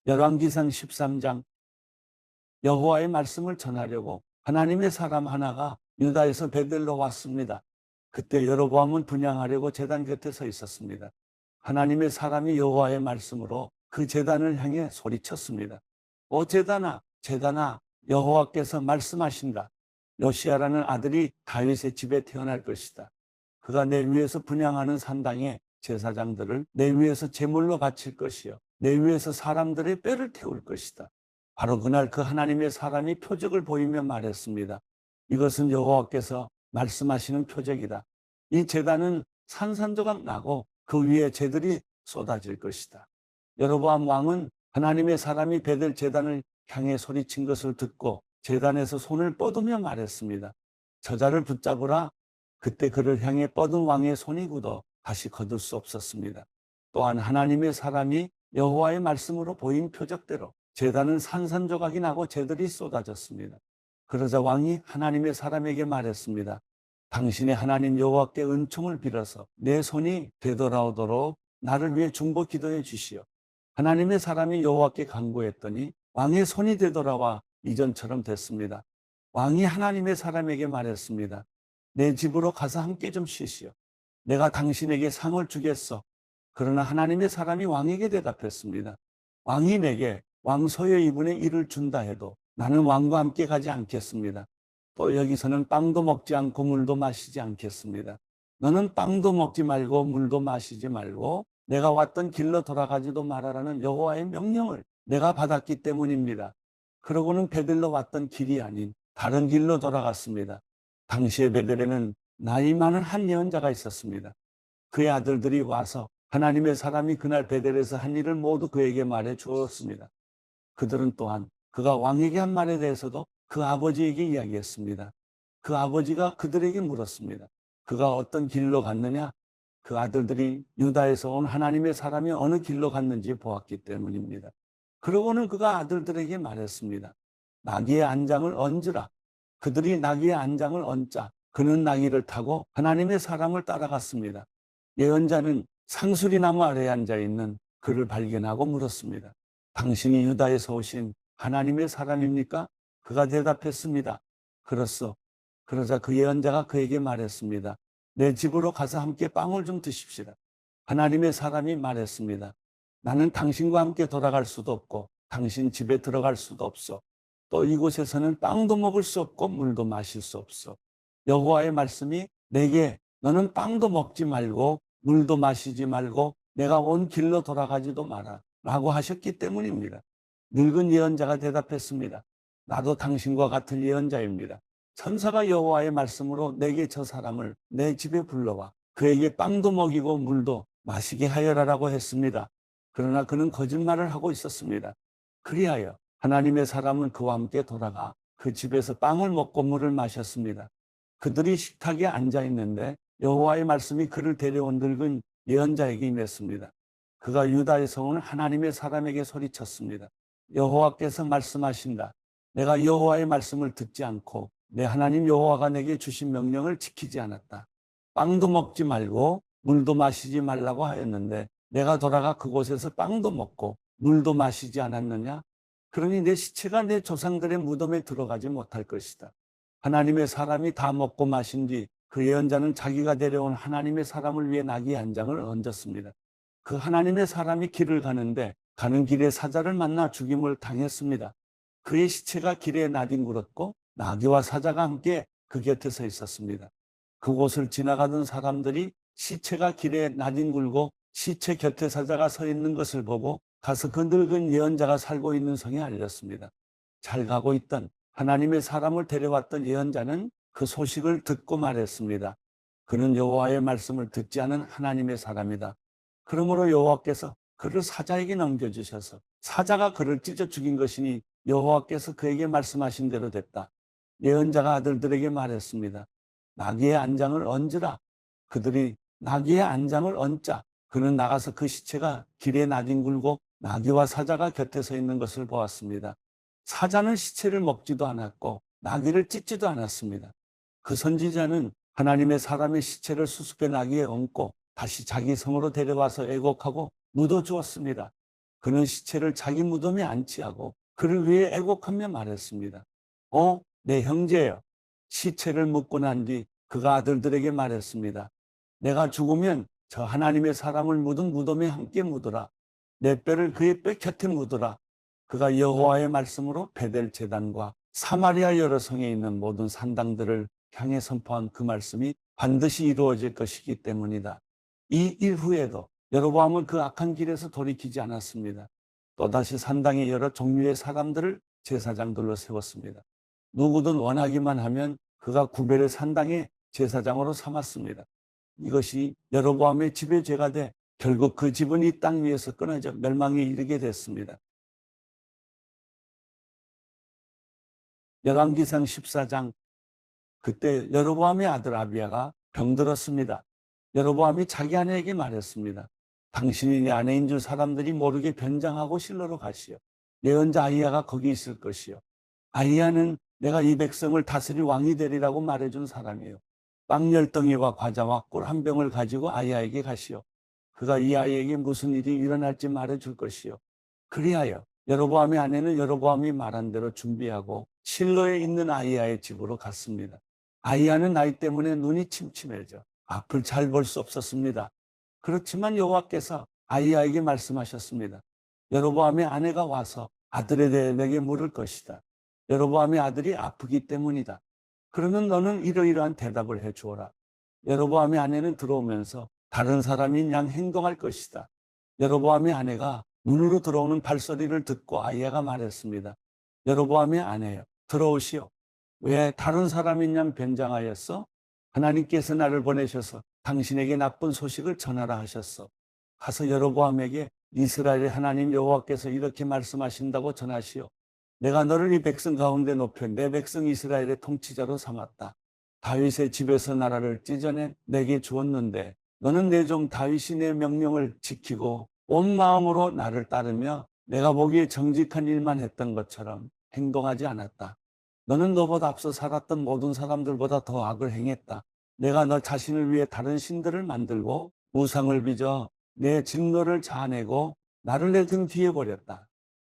열왕기상 13장. 여호와의 말씀을 전하려고 하나님의 사람 하나가 유다에서 베델로 왔습니다. 그때 여로보암은 분향하려고 제단 곁에 서 있었습니다. 하나님의 사람이 여호와의 말씀으로 그 제단을 향해 소리쳤습니다. 오 제단아, 제단아, 여호와께서 말씀하신다. 요시야라는 아들이 다윗의 집에 태어날 것이다. 그가 내 위에서 분향하는 산당에 제사장들을 내 위에서 제물로 바칠 것이요 내 위에서 사람들의 뼈를 태울 것이다. 바로 그날 그 하나님의 사람이 표적을 보이며 말했습니다. 이것은 여호와께서 말씀하시는 표적이다. 이 제단은 산산조각 나고 그 위에 재들이 쏟아질 것이다. 여로보암 왕은 하나님의 사람이 베델 제단을 향해 소리친 것을 듣고 제단에서 손을 뻗으며 말했습니다. 저자를 붙잡으라. 그때 그를 향해 뻗은 왕의 손이 굳어 다시 거둘 수 없었습니다. 또한 하나님의 사람이 여호와의 말씀으로 보인 표적대로 제단은 산산조각이 나고 재들이 쏟아졌습니다. 그러자 왕이 하나님의 사람에게 말했습니다. 당신의 하나님 여호와께 은총을 빌어서 내 손이 되돌아오도록 나를 위해 중보 기도해 주시오. 하나님의 사람이 여호와께 간구했더니 왕의 손이 되돌아와 이전처럼 됐습니다. 왕이 하나님의 사람에게 말했습니다. 내 집으로 가서 함께 좀 쉬시오. 내가 당신에게 상을 주겠소. 그러나 하나님의 사람이 왕에게 대답했습니다. 왕이 내게 왕소의 2분의 1을 준다 해도 나는 왕과 함께 가지 않겠습니다. 또 여기서는 빵도 먹지 않고 물도 마시지 않겠습니다. 너는 빵도 먹지 말고 물도 마시지 말고 내가 왔던 길로 돌아가지도 말아라는 여호와의 명령을 내가 받았기 때문입니다. 그러고는 베델로 왔던 길이 아닌 다른 길로 돌아갔습니다. 당시에 베델에는 나이 많은 한 예언자가 있었습니다. 그의 아들들이 와서 하나님의 사람이 그날 베델에서 한 일을 모두 그에게 말해 주었습니다. 그들은 또한 그가 왕에게 한 말에 대해서도 그 아버지에게 이야기했습니다. 그 아버지가 그들에게 물었습니다. 그가 어떤 길로 갔느냐? 그 아들들이 유다에서 온 하나님의 사람이 어느 길로 갔는지 보았기 때문입니다. 그러고는 그가 아들들에게 말했습니다. 나귀의 안장을 얹으라. 그들이 나귀의 안장을 얹자 그는 나귀를 타고 하나님의 사람을 따라갔습니다. 예언자는 상수리나무 아래에 앉아 있는 그를 발견하고 물었습니다. 당신이 유다에서 오신 하나님의 사람입니까? 그가 대답했습니다. 그렇소. 그러자 그 예언자가 그에게 말했습니다. 내 집으로 가서 함께 빵을 좀 드십시다. 하나님의 사람이 말했습니다. 나는 당신과 함께 돌아갈 수도 없고 당신 집에 들어갈 수도 없어. 또 이곳에서는 빵도 먹을 수 없고 물도 마실 수 없어. 여호와의 말씀이 내게 너는 빵도 먹지 말고 물도 마시지 말고 내가 온 길로 돌아가지도 마라 라고 하셨기 때문입니다. 늙은 예언자가 대답했습니다. 나도 당신과 같은 예언자입니다. 천사가 여호와의 말씀으로 내게 저 사람을 내 집에 불러와 그에게 빵도 먹이고 물도 마시게 하여라라고 했습니다. 그러나 그는 거짓말을 하고 있었습니다. 그리하여 하나님의 사람은 그와 함께 돌아가 그 집에서 빵을 먹고 물을 마셨습니다. 그들이 식탁에 앉아 있는데 여호와의 말씀이 그를 데려온 늙은 예언자에게 임했습니다. 그가 유다에서 온 하나님의 사람에게 소리쳤습니다. 여호와께서 말씀하신다. 내가 여호와의 말씀을 듣지 않고 내 하나님 여호와가 내게 주신 명령을 지키지 않았다. 빵도 먹지 말고 물도 마시지 말라고 하였는데 내가 돌아가 그곳에서 빵도 먹고 물도 마시지 않았느냐? 그러니 내 시체가 내 조상들의 무덤에 들어가지 못할 것이다. 하나님의 사람이 다 먹고 마신 뒤 그 예언자는 자기가 데려온 하나님의 사람을 위해 나귀 한 장을 얹었습니다. 그 하나님의 사람이 길을 가는데 가는 길에 사자를 만나 죽임을 당했습니다. 그의 시체가 길에 나뒹굴었고 나귀와 사자가 함께 그 곁에 서 있었습니다. 그곳을 지나가던 사람들이 시체가 길에 나뒹굴고 시체 곁에 사자가 서 있는 것을 보고 가서 그 늙은 예언자가 살고 있는 성에 알렸습니다. 잘 가고 있던 하나님의 사람을 데려왔던 예언자는 그 소식을 듣고 말했습니다. 그는 여호와의 말씀을 듣지 않은 하나님의 사람이다. 그러므로 여호와께서 그를 사자에게 넘겨주셔서 사자가 그를 찢어 죽인 것이니 여호와께서 그에게 말씀하신 대로 됐다. 예언자가 아들들에게 말했습니다. 나귀의 안장을 얹으라. 그들이 나귀의 안장을 얹자 그는 나가서 그 시체가 길에 나뒹굴고 나귀와 사자가 곁에 서 있는 것을 보았습니다. 사자는 시체를 먹지도 않았고 나귀를 찢지도 않았습니다. 그 선지자는 하나님의 사람의 시체를 수습해 나귀에 얹고 다시 자기 성으로 데려와서 애곡하고 묻어주었습니다. 그는 시체를 자기 무덤에 안치하고 그를 위해 애곡하며 말했습니다. 내 형제여. 시체를 묻고 난 뒤 그가 아들들에게 말했습니다. 내가 죽으면 저 하나님의 사람을 묻은 무덤에 함께 묻어라. 내 뼈를 그의 뼈 곁에 묻어라. 그가 여호와의 말씀으로 베델 제단과 사마리아 여러 성에 있는 모든 산당들을 향해 선포한 그 말씀이 반드시 이루어질 것이기 때문이다. 이 일 후에도 여로보암은 그 악한 길에서 돌이키지 않았습니다. 또다시 산당의 여러 종류의 사람들을 제사장들로 세웠습니다. 누구든 원하기만 하면 그가 구별의 산당의 제사장으로 삼았습니다. 이것이 여로보암의 집의 죄가 돼 결국 그 집은 이 땅 위에서 끊어져 멸망에 이르게 됐습니다. 열왕기상 14장. 그때 여로보암의 아들 아비야가 병들었습니다. 여로보암이 자기 아내에게 말했습니다. 당신이 내 아내인 줄 사람들이 모르게 변장하고 실로로 가시오. 예언자 아히야가 거기 있을 것이요. 아히야는 내가 이 백성을 다스릴 왕이 되리라고 말해준 사람이에요. 빵 10덩이와 과자와 꿀 한 병을 가지고 아히야에게 가시오. 그가 이 아이에게 무슨 일이 일어날지 말해줄 것이요. 그리하여 여로보암의 아내는 여로보암이 말한 대로 준비하고 실로에 있는 아히야의 집으로 갔습니다. 아히야는 나이 때문에 눈이 침침해져 앞을 잘 볼 수 없었습니다. 그렇지만 여호와께서 아히야에게 말씀하셨습니다. 여로보암의 아내가 와서 아들에 대해 내게 물을 것이다. 여로보암의 아들이 아프기 때문이다. 그러면 너는 이러이러한 대답을 해 주어라. 여로보암의 아내는 들어오면서 다른 사람인 양 행동할 것이다. 여로보암의 아내가 문으로 들어오는 발소리를 듣고 아히야가 말했습니다. 여로보암의 아내여, 들어오시오. 왜 다른 사람인 양 변장하였어? 하나님께서 나를 보내셔서 당신에게 나쁜 소식을 전하라 하셨어. 가서 여로보암에게 이스라엘의 하나님 여호와께서 이렇게 말씀하신다고 전하시오. 내가 너를 이 백성 가운데 높여 내 백성 이스라엘의 통치자로 삼았다. 다윗의 집에서 나라를 찢어내 내게 주었는데 너는 내 종 다윗이 내 명령을 지키고 온 마음으로 나를 따르며 내가 보기에 정직한 일만 했던 것처럼 행동하지 않았다. 너는 너보다 앞서 살았던 모든 사람들보다 더 악을 행했다. 내가 너 자신을 위해 다른 신들을 만들고 우상을 빚어 내 진노를 자아내고 나를 내 등 뒤에 버렸다.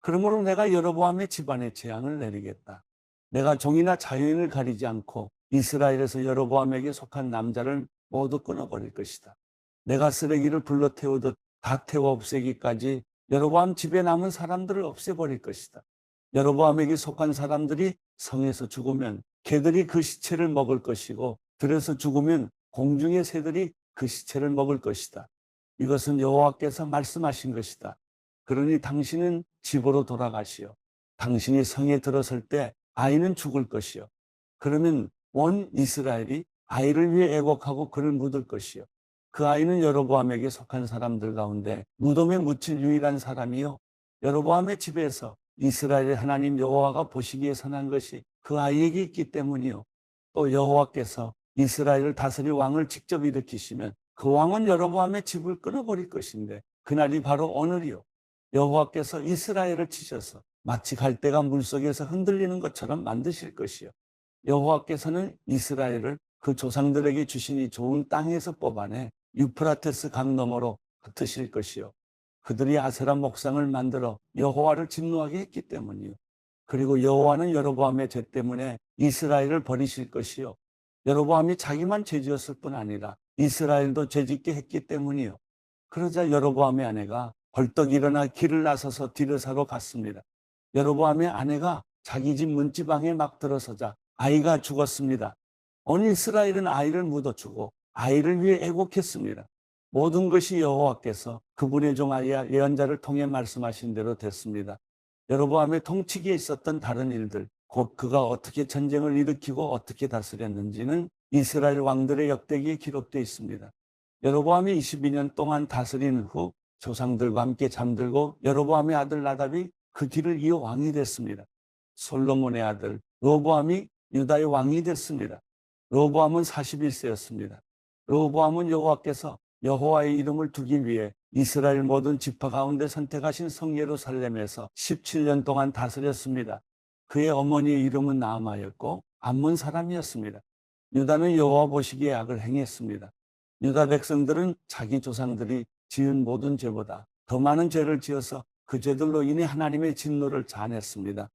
그러므로 내가 여로보암의 집안에 재앙을 내리겠다. 내가 종이나 자유인을 가리지 않고 이스라엘에서 여로보암에게 속한 남자를 모두 끊어버릴 것이다. 내가 쓰레기를 불러 태우듯 다 태워 없애기까지 여로보암 집에 남은 사람들을 없애버릴 것이다. 여로보암에게 속한 사람들이 성에서 죽으면 개들이 그 시체를 먹을 것이고 들에서 죽으면 공중의 새들이 그 시체를 먹을 것이다. 이것은 여호와께서 말씀하신 것이다. 그러니 당신은 집으로 돌아가시오. 당신이 성에 들어설 때 아이는 죽을 것이요. 그러면 온 이스라엘이 아이를 위해 애곡하고 그를 묻을 것이요. 그 아이는 여로보암에게 속한 사람들 가운데 무덤에 묻힌 유일한 사람이요. 여로보암의 집에서 이스라엘의 하나님 여호와가 보시기에 선한 것이 그 아이에게 있기 때문이요. 또 여호와께서 이스라엘을 다스릴 왕을 직접 일으키시면 그 왕은 여로보암의 집을 끊어버릴 것인데 그날이 바로 오늘이요. 여호와께서 이스라엘을 치셔서 마치 갈대가 물속에서 흔들리는 것처럼 만드실 것이요. 여호와께서는 이스라엘을 그 조상들에게 주신 이 좋은 땅에서 뽑아내 유프라테스 강 너머로 흩으실 것이요. 그들이 아세라 목상을 만들어 여호와를 진노하게 했기 때문이요. 그리고 여호와는 여로보암의 죄 때문에 이스라엘을 버리실 것이요. 여로보암이 자기만 죄지었을 뿐 아니라 이스라엘도 죄짓게 했기 때문이요. 그러자 여로보암의 아내가 벌떡 일어나 길을 나서서 뒤를 사러 갔습니다. 여로보암의 아내가 자기 집 문지방에 막 들어서자 아이가 죽었습니다. 온 이스라엘은 아이를 묻어주고 아이를 위해 애곡했습니다. 모든 것이 여호와께서 그분의 종 아히야 예언자를 통해 말씀하신 대로 됐습니다. 여로보암의 통치기에 있었던 다른 일들, 곧 그가 어떻게 전쟁을 일으키고 어떻게 다스렸는지는 이스라엘 왕들의 역대기에 기록되어 있습니다. 여로보암이 22년 동안 다스린 후 조상들과 함께 잠들고 여로보암의 아들 나답이 그 뒤를 이어 왕이 됐습니다. 솔로몬의 아들 르호보암이 유다의 왕이 됐습니다. 르호보암은 41세였습니다. 르호보암은 여호와께서 여호와의 이름을 두기 위해 이스라엘 모든 지파 가운데 선택하신 성 예루살렘에서 17년 동안 다스렸습니다. 그의 어머니의 이름은 나아마였고 암몬 사람이었습니다. 유다는 여호와 보시기에 악을 행했습니다. 유다 백성들은 자기 조상들이 지은 모든 죄보다 더 많은 죄를 지어서 그 죄들로 인해 하나님의 진노를 자아냈습니다.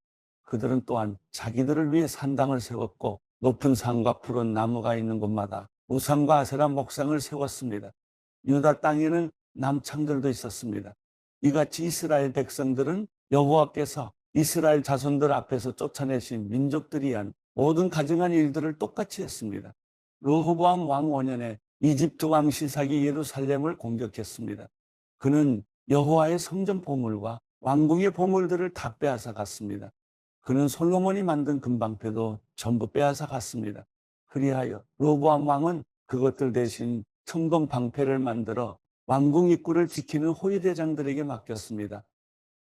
그들은 또한 자기들을 위해 산당을 세웠고 높은 산과 푸른 나무가 있는 곳마다 우상과 아세라 목상을 세웠습니다. 유다 땅에는 남창들도 있었습니다. 이같이 이스라엘 백성들은 여호와께서 이스라엘 자손들 앞에서 쫓아내신 민족들이 한 모든 가증한 일들을 똑같이 했습니다. 르호보암 왕 5년에 이집트 왕 시삭이 예루살렘을 공격했습니다. 그는 여호와의 성전 보물과 왕궁의 보물들을 다 빼앗아 갔습니다. 그는 솔로몬이 만든 금방패도 전부 빼앗아 갔습니다. 그리하여 르호보암 왕은 그것들 대신 청동 방패를 만들어 왕궁 입구를 지키는 호위대장들에게 맡겼습니다.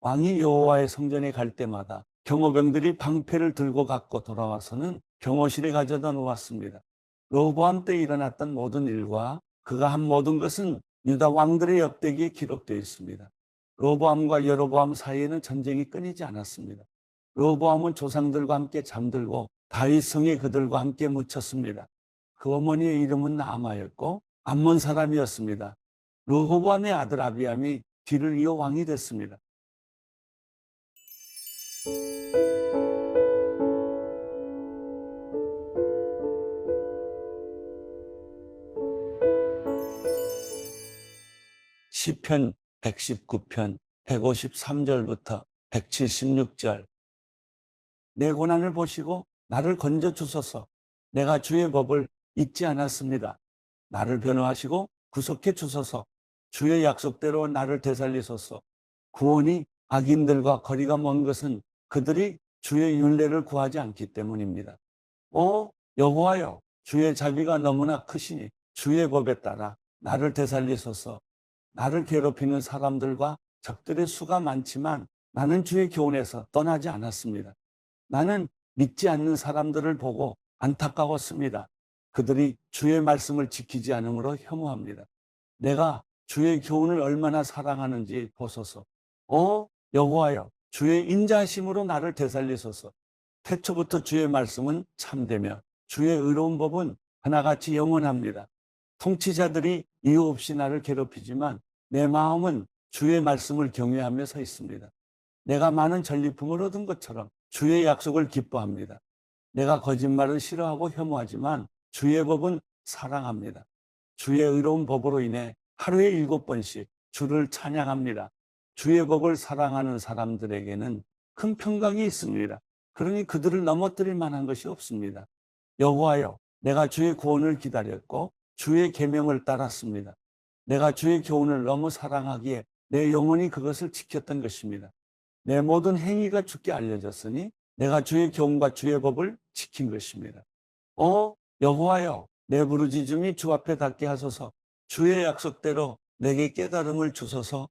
왕이 여호와의 성전에 갈 때마다 경호병들이 방패를 들고 갖고 돌아와서는 경호실에 가져다 놓았습니다. 르호보암 때 일어났던 모든 일과 그가 한 모든 것은 유다 왕들의 역대기에 기록되어 있습니다. 르호보암과 여로보암 사이에는 전쟁이 끊이지 않았습니다. 르호보암은 조상들과 함께 잠들고 다윗 성에 그들과 함께 묻혔습니다. 그 어머니의 이름은 나아마였고 암몬 사람이었습니다. 르호보암의 아들 아비암이 뒤를 이어 왕이 됐습니다. 시편 119편 153절부터 176절. 내 고난을 보시고 나를 건져 주소서. 내가 주의 법을 잊지 않았습니다. 나를 변호하시고 구속해 주소서. 주의 약속대로 나를 되살리소서. 구원이 악인들과 거리가 먼 것은 그들이 주의 율례를 구하지 않기 때문입니다. 여호와여, 주의 자비가 너무나 크시니 주의 법에 따라 나를 되살리소서. 나를 괴롭히는 사람들과 적들의 수가 많지만 나는 주의 교훈에서 떠나지 않았습니다. 나는 믿지 않는 사람들을 보고 안타까웠습니다. 그들이 주의 말씀을 지키지 않으므로 혐오합니다. 내가 주의 교훈을 얼마나 사랑하는지 보소서. 여호와여, 주의 인자하심으로 나를 되살리소서. 태초부터 주의 말씀은 참되며 주의 의로운 법은 하나같이 영원합니다. 통치자들이 이유 없이 나를 괴롭히지만 내 마음은 주의 말씀을 경외하며 서 있습니다. 내가 많은 전리품을 얻은 것처럼 주의 약속을 기뻐합니다. 내가 거짓말을 싫어하고 혐오하지만 주의 법은 사랑합니다. 주의 의로운 법으로 인해 하루에 7번씩 주를 찬양합니다. 주의 법을 사랑하는 사람들에게는 큰 평강이 있습니다. 그러니 그들을 넘어뜨릴 만한 것이 없습니다. 여호와여, 내가 주의 구원을 기다렸고 주의 계명을 따랐습니다. 내가 주의 교훈을 너무 사랑하기에 내 영혼이 그것을 지켰던 것입니다. 내 모든 행위가 주께 알려졌으니 내가 주의 교훈과 주의 법을 지킨 것입니다. 여호와여, 내 부르짖음이 주 앞에 닿게 하소서. 주의 약속대로 내게 깨달음을 주소서.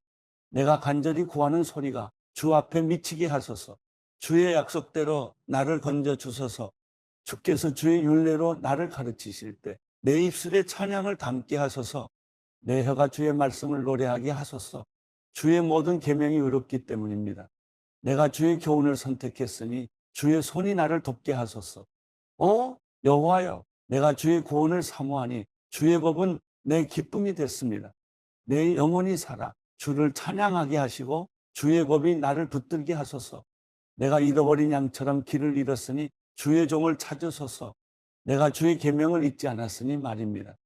내가 간절히 구하는 소리가 주 앞에 미치게 하소서. 주의 약속대로 나를 건져 주소서. 주께서 주의 율례로 나를 가르치실 때 내 입술에 찬양을 담게 하소서. 내 혀가 주의 말씀을 노래하게 하소서. 주의 모든 계명이 의롭기 때문입니다. 내가 주의 교훈을 선택했으니 주의 손이 나를 돕게 하소서. 여호와여, 내가 주의 구원을 사모하니 주의 법은 내 기쁨이 됐습니다. 내 영혼이 살아 주를 찬양하게 하시고 주의 법이 나를 붙들게 하소서. 내가 잃어버린 양처럼 길을 잃었으니 주의 종을 찾으소서. 내가 주의 계명을 잊지 않았으니 말입니다.